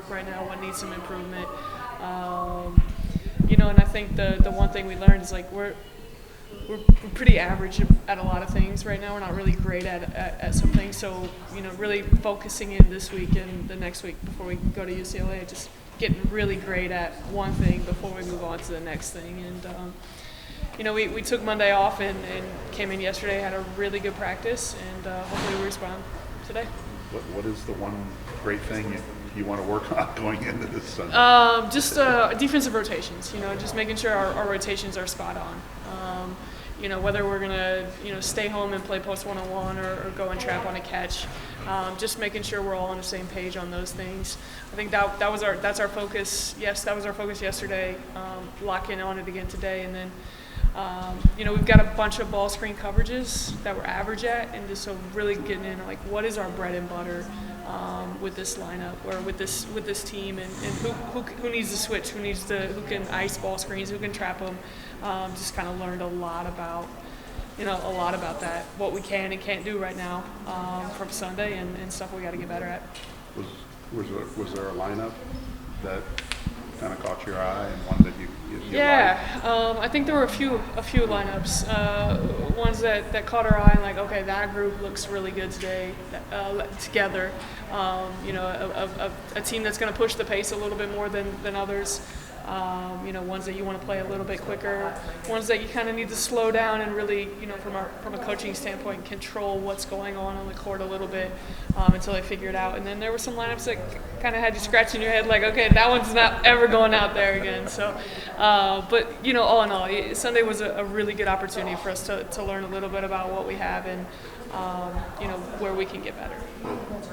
work right now, what needs some improvement. And I think the one thing we learned is like we're pretty average at a lot of things right now. We're not really great at some things. So, really focusing in this week and the next week before we go to UCLA, just getting really great at one thing before we move on to the next thing. And, we took Monday off and came in yesterday, had a really good practice, and hopefully we respond today. What is the one great thing you want to work on going into this Sunday? Just defensive rotations, just making sure our rotations are spot on. Whether we're going to, stay home and play post one-on-one or go and trap on a catch, just making sure we're all on the same page on those things. I think that's our focus. Yes, that was our focus yesterday. Lock in on it again today, and then we've got a bunch of ball screen coverages that we're average at, and just so really getting in like what is our bread and butter with this lineup or with this team, and who needs to switch, who can ice ball screens, who can trap them. Just kind of learned a lot about that, what we can and can't do right now from Sunday, and stuff we got to get better at. Was there a lineup that kind of caught your eye and one that you liked? I think there were a few lineups, ones that caught our eye and like, okay, that group looks really good today together. A team that's going to push the pace a little bit more than others. Ones that you want to play a little bit quicker, ones that you kind of need to slow down and really, from a coaching standpoint, control what's going on the court a little bit until they figure it out. And then there were some lineups that kind of had you scratching your head like, okay, that one's not ever going out there again. So, but, all in all, Sunday was a really good opportunity for us to learn a little bit about what we have and, where we can get better.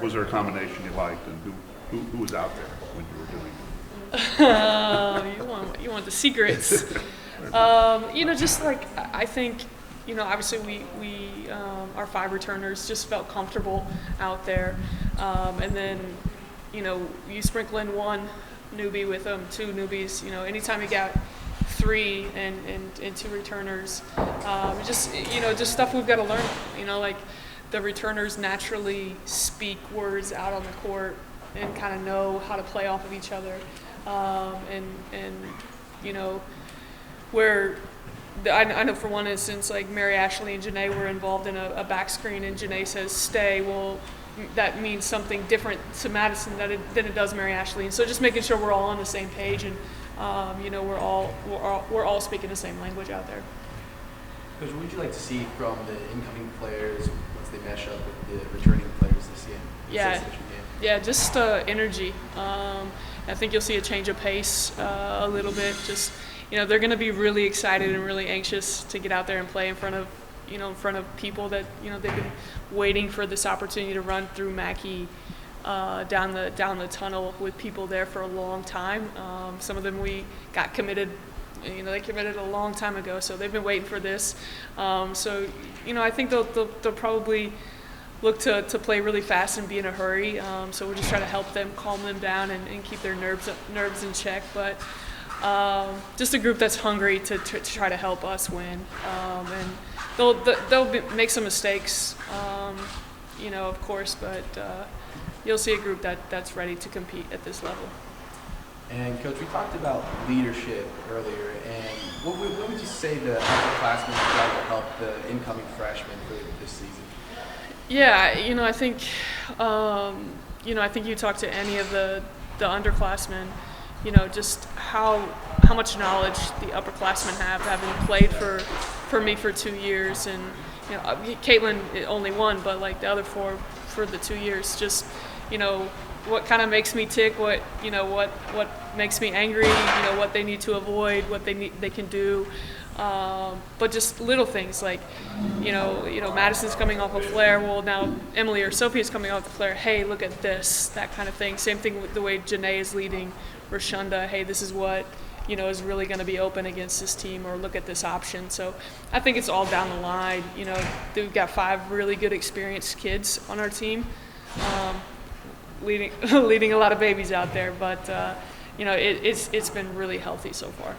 Was there a combination you liked, and who was out there when you were doing it? You want the secrets. Just like I think, obviously we our 5 returners just felt comfortable out there, and then you sprinkle in 1 newbie with them, 2 newbies. Anytime you got 3 and 2 returners, just stuff we've got to learn. Like the returners naturally speak words out on the court and kind of know how to play off of each other. Where I know for one instance, like Mary Ashley and Janae were involved in a back screen, and Janae says stay. Well, that means something different to Madison than it does Mary Ashley. And so just making sure we're all on the same page, and we're all speaking the same language out there. Coach, what would you like to see from the incoming players once they mesh up with the returning players this year? Yeah, just energy. I think you'll see a change of pace a little bit. Just, they're going to be really excited and really anxious to get out there and play in front of people that, they've been waiting for this opportunity to run through Mackey down the tunnel with people there for a long time. Some of them we got committed. They committed a long time ago, so they've been waiting for this. I think they'll probably look to play really fast and be in a hurry. So we'll just try to help them, calm them down, and keep their nerves in check. But just a group that's hungry to try to help us win. And they'll make some mistakes, of course, but you'll see a group that's ready to compete at this level. And Coach, we talked about leadership earlier, and what would you say the upperclassmen try to help the incoming freshmen for this season? Yeah, I think, I think you talk to any of the underclassmen, just how much knowledge the upperclassmen have, having played for me for 2 years, and Caitlin only 1, but like the other 4 for the 2 years, just what kind of makes me tick, what makes me angry, what they need to avoid, what they can do. But just little things like, Madison's coming off a flare. Well, now Emily or Sophie is coming off the flare. Hey, look at this, that kind of thing. Same thing with the way Janae is leading Rashunda. Hey, this is what, is really going to be open against this team, or look at this option. So I think it's all down the line. We've got 5 really good experienced kids on our team, leading a lot of babies out there. But, it's been really healthy so far.